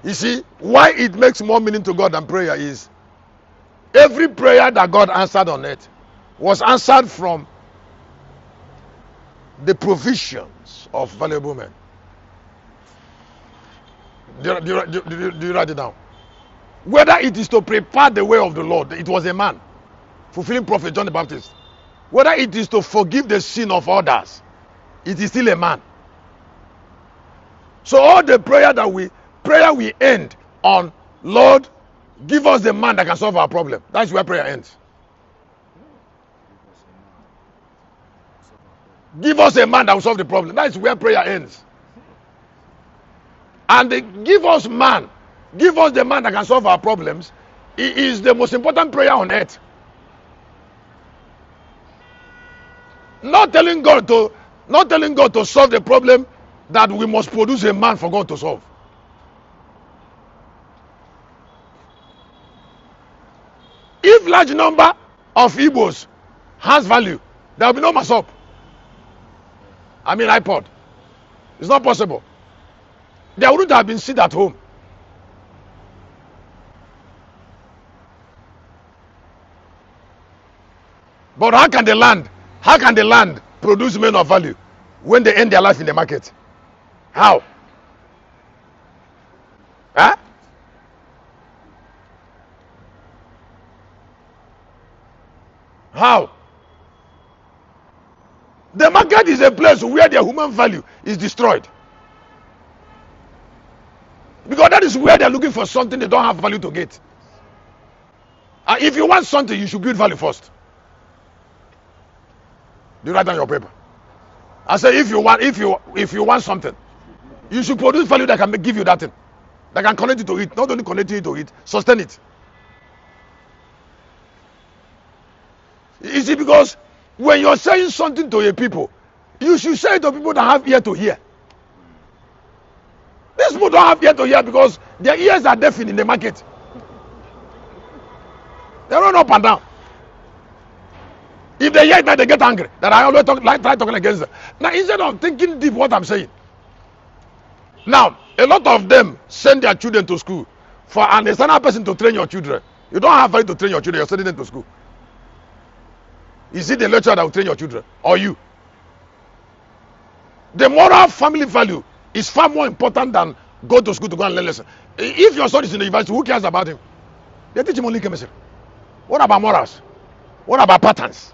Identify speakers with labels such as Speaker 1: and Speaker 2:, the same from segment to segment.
Speaker 1: You see, why it makes more meaning to God than prayer is every prayer that God answered on earth was answered from the provisions of valuable men. Do you write it down? Whether it is to prepare the way of the Lord, it was a man fulfilling prophet John the Baptist. Whether it is to forgive the sin of others, it is still a man. So all the prayer we end on, Lord, give us the man that can solve our problem. That's where prayer ends. Give us a man that will solve the problem. That's where prayer ends. And give us the man that can solve our problems. It is the most important prayer on earth. Not telling God to solve the problem that we must produce a man for God to solve. If large number of Igbos has value, there will be no masop. I mean iPod. It's not possible. There wouldn't have been seed at home. But how can the land produce men of value when they end their life in the market? How? Huh? How? The market is a place where their human value is destroyed. Because that is where they're looking for something they don't have value to get. And if you want something, you should build value first. Do you write down your paper? I say if you want something, you should produce value that can give you that thing. That can connect you to it. Not only connect you to it, sustain it. You see, because when you're saying something to a people, you should say it to people that have ear to hear. These people don't have ear to hear because their ears are deafened in the market. They run up and down. If they hear it, they get angry. That I always try talking against them. Now, instead of thinking deep what I'm saying. Now, a lot of them send their children to school for an external person to train your children. You don't have value to train your children. You're sending them to school. Is it the lecturer that will train your children or you? The moral family value is far more important than go to school to go and learn lesson. If your son is in the university, who cares about him? They teach him only chemistry. What about morals? What about patterns?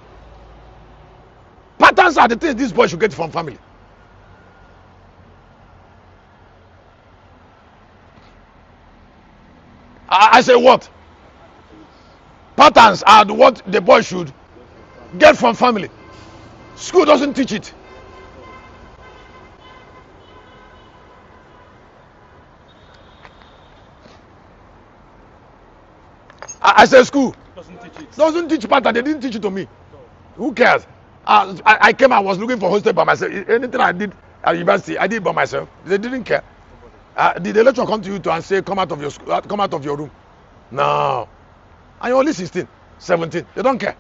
Speaker 1: Patterns are the things this boy should get from family. I say what? Patterns are what the boy should get from family. School doesn't teach it. I say school doesn't teach pattern. They didn't teach it to me. Who cares? I came, I was looking for hostel by myself. Anything I did at university, I did by myself. They didn't care. Did the lecturer come to you and say, come out of your school, come out of your room? No. And you're only 16, 17. They don't care.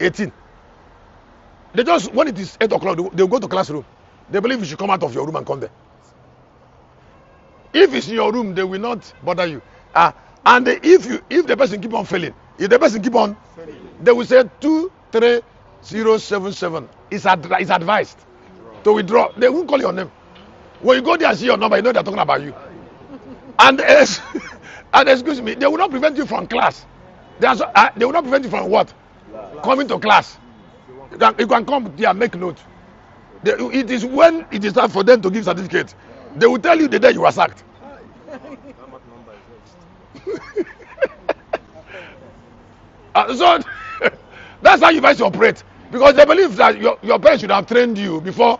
Speaker 1: 18. They just, when it is 8 o'clock, they'll go to classroom. They believe you should come out of your room and come there. If it's in your room, they will not bother you. And if the person keep on failing, if the person keep on, they will say 23077. It's advised to withdraw. They won't call your name. When you go there and see your number, you know they're talking about you. And excuse me, they will not prevent you from class. They will not prevent you from what? Coming to class. You can come there and make note. It is when it is time for them to give certificate. They will tell you the day you are sacked. So that's how you guys operate, because they believe that your parents should have trained you before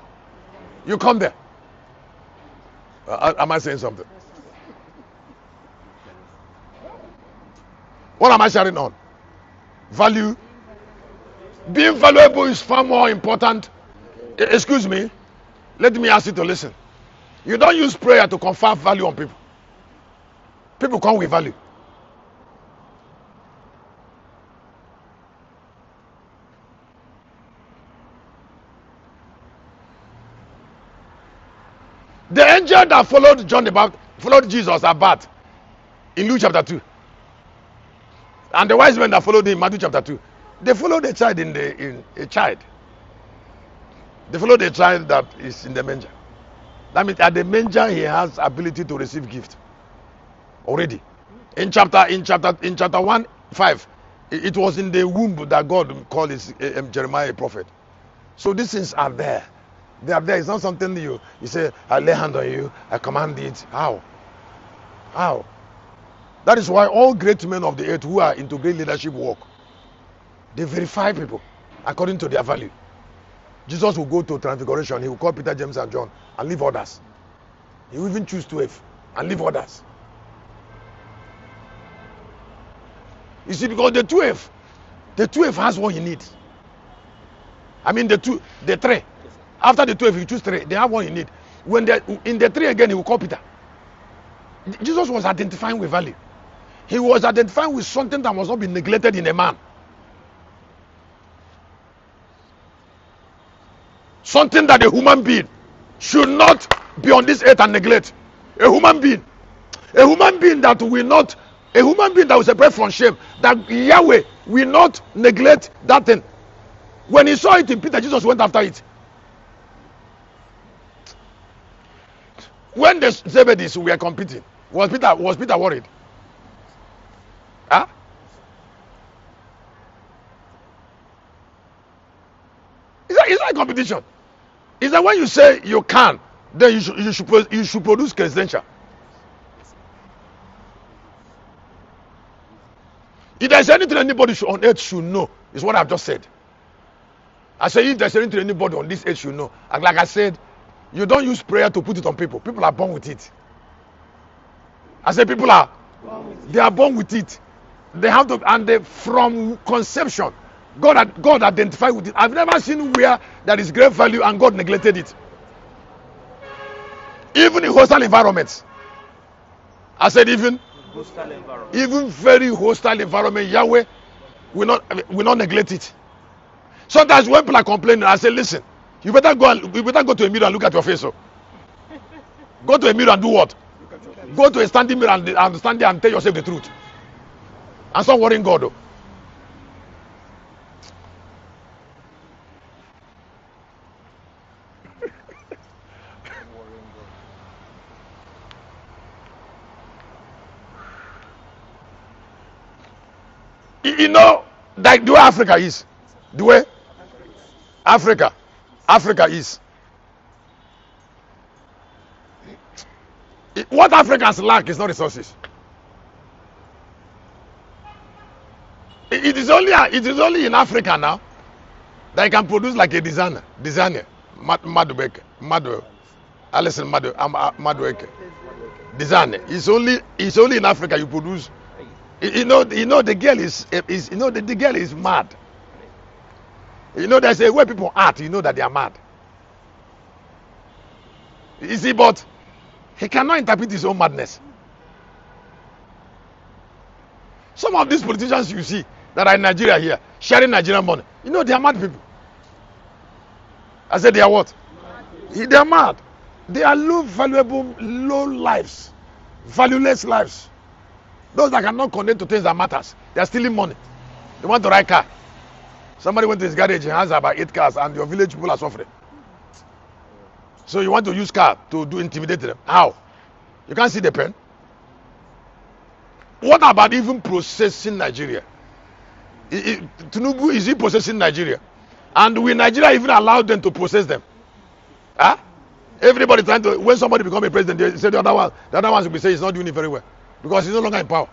Speaker 1: you come there. Am I saying something? What am I sharing on? Value. Being valuable is far more important. Excuse me. Let me ask you to listen. You don't use prayer to confer value on people. People come with value. The angel that followed John the Baptist, followed Jesus at birth in Luke chapter 2. And the wise men that followed him in Matthew chapter 2, they followed a child in a child. They followed a child that is in the manger. That means at the manger he has ability to receive gift already. In chapter 1:5, it was in the womb that God called Jeremiah a prophet. So these things are there. They are there. It's not something you say, I lay hand on you, I command it. How? That is why all great men of the earth who are into great leadership work, they verify people according to their value. Jesus will go to Transfiguration. He will call Peter, James, and John and leave others. He will even choose 12 and leave others. You see, because the 12 has what he needs. I mean, the 3. After the 12, you choose 3. They have what you need. When in the 3 again, he will call Peter. Jesus was identifying with value. He was identifying with something that must not be neglected in a man. Something that a human being should not be on this earth and neglect. A human being that will separate from shame, that Yahweh will not neglect that thing. When he saw it in Peter, Jesus went after it. When the Zebedees were competing, was Peter worried? Huh? It's not a competition. It's that when you say you can, then you should produce credential. If there's anything anybody on earth should know, is what I've just said. I say if there's anything anybody on this earth should know, and like I said, you don't use prayer to put it on people. People are born with it. I say people are born with it. They have to, and from conception, God identified with it. I've never seen where there is great value and God neglected it. Even in hostile environments. I said even very hostile environment, Yahweh will not neglect it. Sometimes when people are complaining, I say, listen, you better go to a mirror and look at your face. So. Go to a mirror and do what? Go to a standing mirror and stand there and tell yourself the truth. And stop worrying God. Though. You know, like the way Africa is. The way Africa is. What Africans lack is not resources. It is only in Africa now that you can produce like a designer, Madueke, Alison Madueke, designer. It's only in Africa you produce. You know the girl is the girl is mad. You know there's a way people act. You know that they are mad. You see, but he cannot interpret his own madness. Some of these politicians you see that are in Nigeria here, sharing Nigerian money, you know they are mad people. I said they are what? They are mad. They are low lives, valueless lives. Those that cannot connect to things that matters, they are stealing money. They want to ride car. Somebody went to his garage, he has about 8 cars, and your village people are suffering. So you want to use car to intimidate them. How? You can't see the pen. What about even processing Nigeria? Tinubu, is he processing Nigeria? And will Nigeria even allow them to process them? Huh? Everybody trying to, when somebody become a president, they say the other ones will be saying he's not doing it very well. Because he's no longer in power.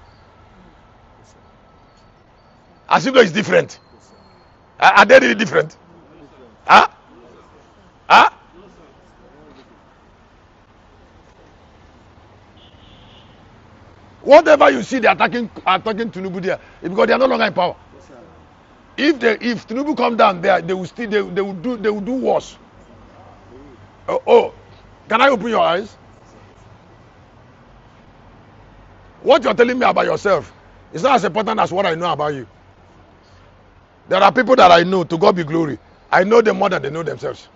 Speaker 1: As if though it's different. Are they really different? Huh? Huh? Whatever you see, they're attacking Tinubu there, it's because they are no longer in power. If Tinubu come down there, they will do worse. Oh, can I open your eyes? What you're telling me about yourself is not as important as what I know about you. There are people that I know, to God be glory. I know them more than they know themselves.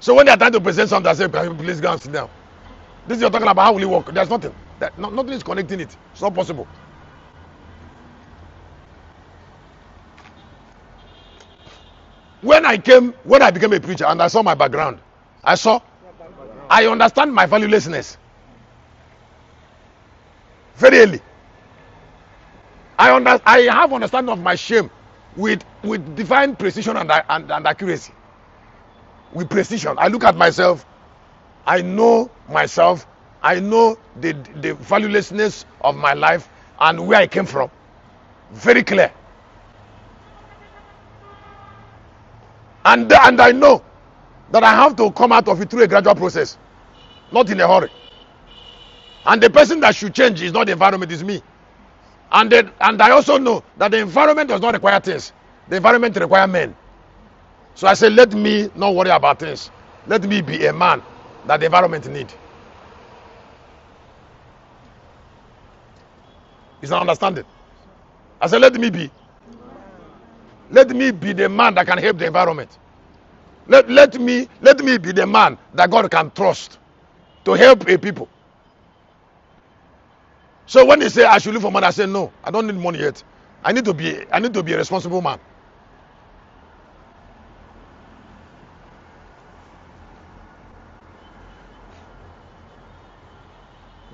Speaker 1: So when they are trying to present something, I say, please go and sit down. This you're talking about, how will it work? There's nothing. Nothing is connecting it. It's not possible. When I became a preacher and I saw my background, I understand my valuelessness very early. I have understanding of my shame with divine precision and accuracy. With precision, I look at myself. I know myself. I know the valuelessness of my life and where I came from. Very clear. And I know that I have to come out of it through a gradual process, not in a hurry. And the person that should change is not the environment, it's me. And I also know that the environment does not require things. The environment requires men. So I say, let me not worry about things. Let me be a man that the environment needs. Is that understanding? I said, let me be the man that can help the environment. Let me be the man that God can trust to help a people. So when they say I should look for money, I say no, I don't need money yet. I need to be a responsible man.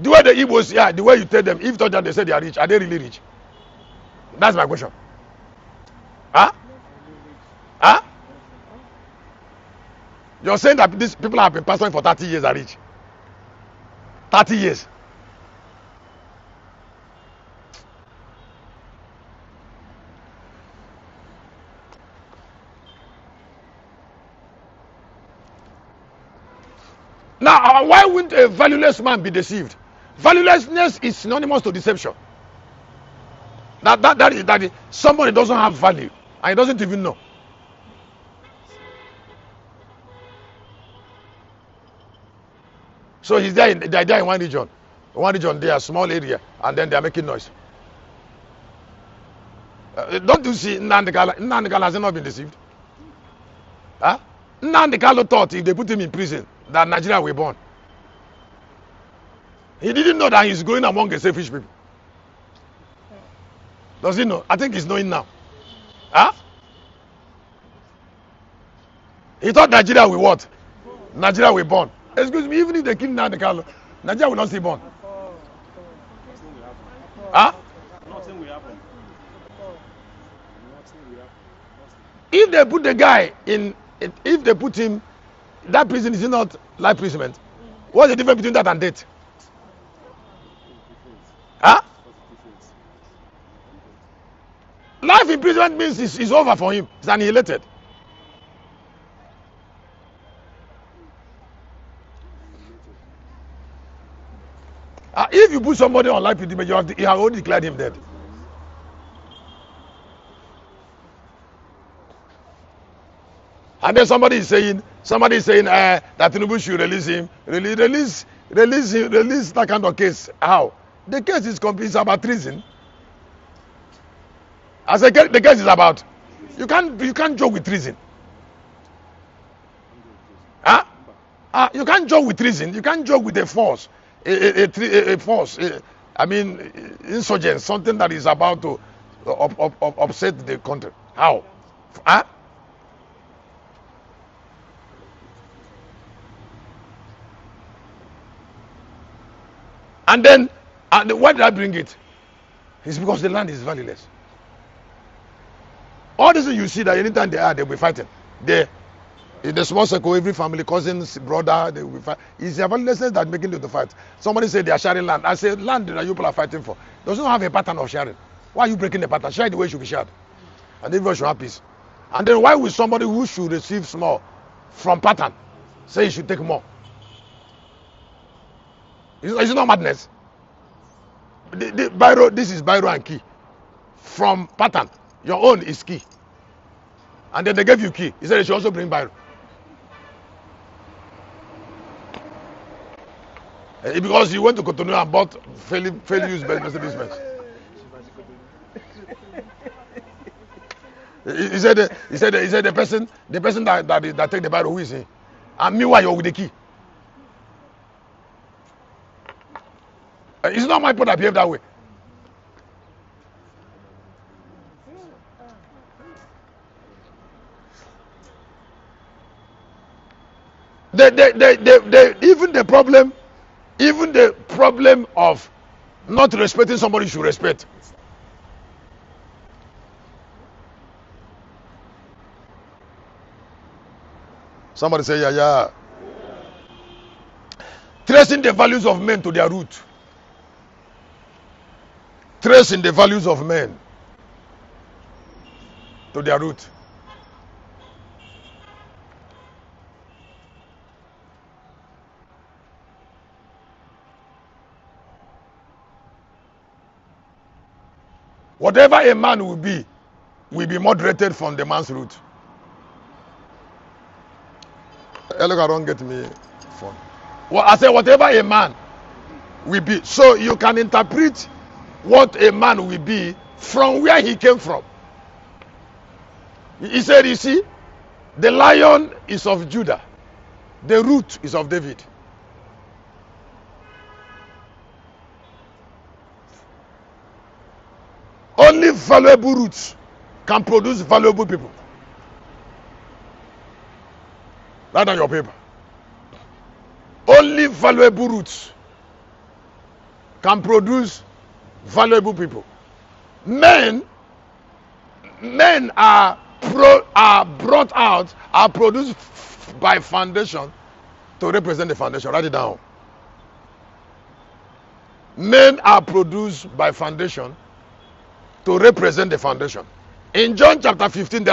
Speaker 1: The way the Igbos, the way you tell them, if that they say they are rich, are they really rich? That's my question. Huh? You're saying that these people have been pastoring for 30 years are rich? 30 years. Now, why wouldn't a valueless man be deceived? Valuelessness is synonymous to deception. That is somebody doesn't have value and he doesn't even know. So they're there in one region. They are a small area, and then they are making noise. Don't you see Nnamdi Kanu has not been deceived? Huh? Nnamdi Kanu thought if they put him in prison, that Nigeria will burn. He didn't know that he's going among the selfish people. Does he know? I think he's knowing now. Huh? He thought Nigeria will what? Nigeria will burn. Excuse me, even if they kill Nnamdi Kanu, Nigeria will not still burn. Huh?
Speaker 2: Nothing will happen.
Speaker 1: If they put the guy if they put him, that prison is not life imprisonment. What's the difference between that and death? Huh? Life imprisonment means it's over for him. It's annihilated. If you put somebody on life imprisonment, you have already declared him dead. And then somebody is saying that Tinubu should release him. Release that kind of case. How? The case is complete. It's about treason. As the case is about, you can't joke with treason. Huh? You can't joke with treason. You can't joke with a force. A force. Insurgents. Something that is about to upset the country. How? Huh? And then, why did I bring it? It's because the land is valueless. All this you see that anytime they'll be fighting. In the small circle, every family, cousins, brother, they will be fighting. It's their valuelessness that's making them to fight. Somebody said they are sharing land. I said, land that you people are fighting for doesn't have a pattern of sharing. Why are you breaking the pattern? Share it the way it should be shared. And everyone should have peace. And then why would somebody who should receive small from pattern say he should take more? It's not madness. This is Biro and key. From pattern, your own is key. And then they gave you key. He said they should also bring Biro. Because you went to Cotonou and bought fairly used Mercedes Benz. He said the person that take the Biro, who is he? And meanwhile, you're with the key. It's not my point I behave that way. Even the problem of not respecting somebody you should respect. Somebody say, yeah. Tracing the values of men to their root. Tracing the values of men to their root. Whatever a man will be moderated from the man's root. Look, I don't get me phone. Well, I say whatever a man will be. So you can interpret what a man will be from where he came from. He said, you see, the lion is of Judah. The root is of David. Only valuable roots can produce valuable people. Write on your paper. Only valuable roots can produce valuable people. Men are brought out, are produced by foundation to represent the foundation. Write it down. Men are produced by foundation to represent the foundation. In John chapter 15, there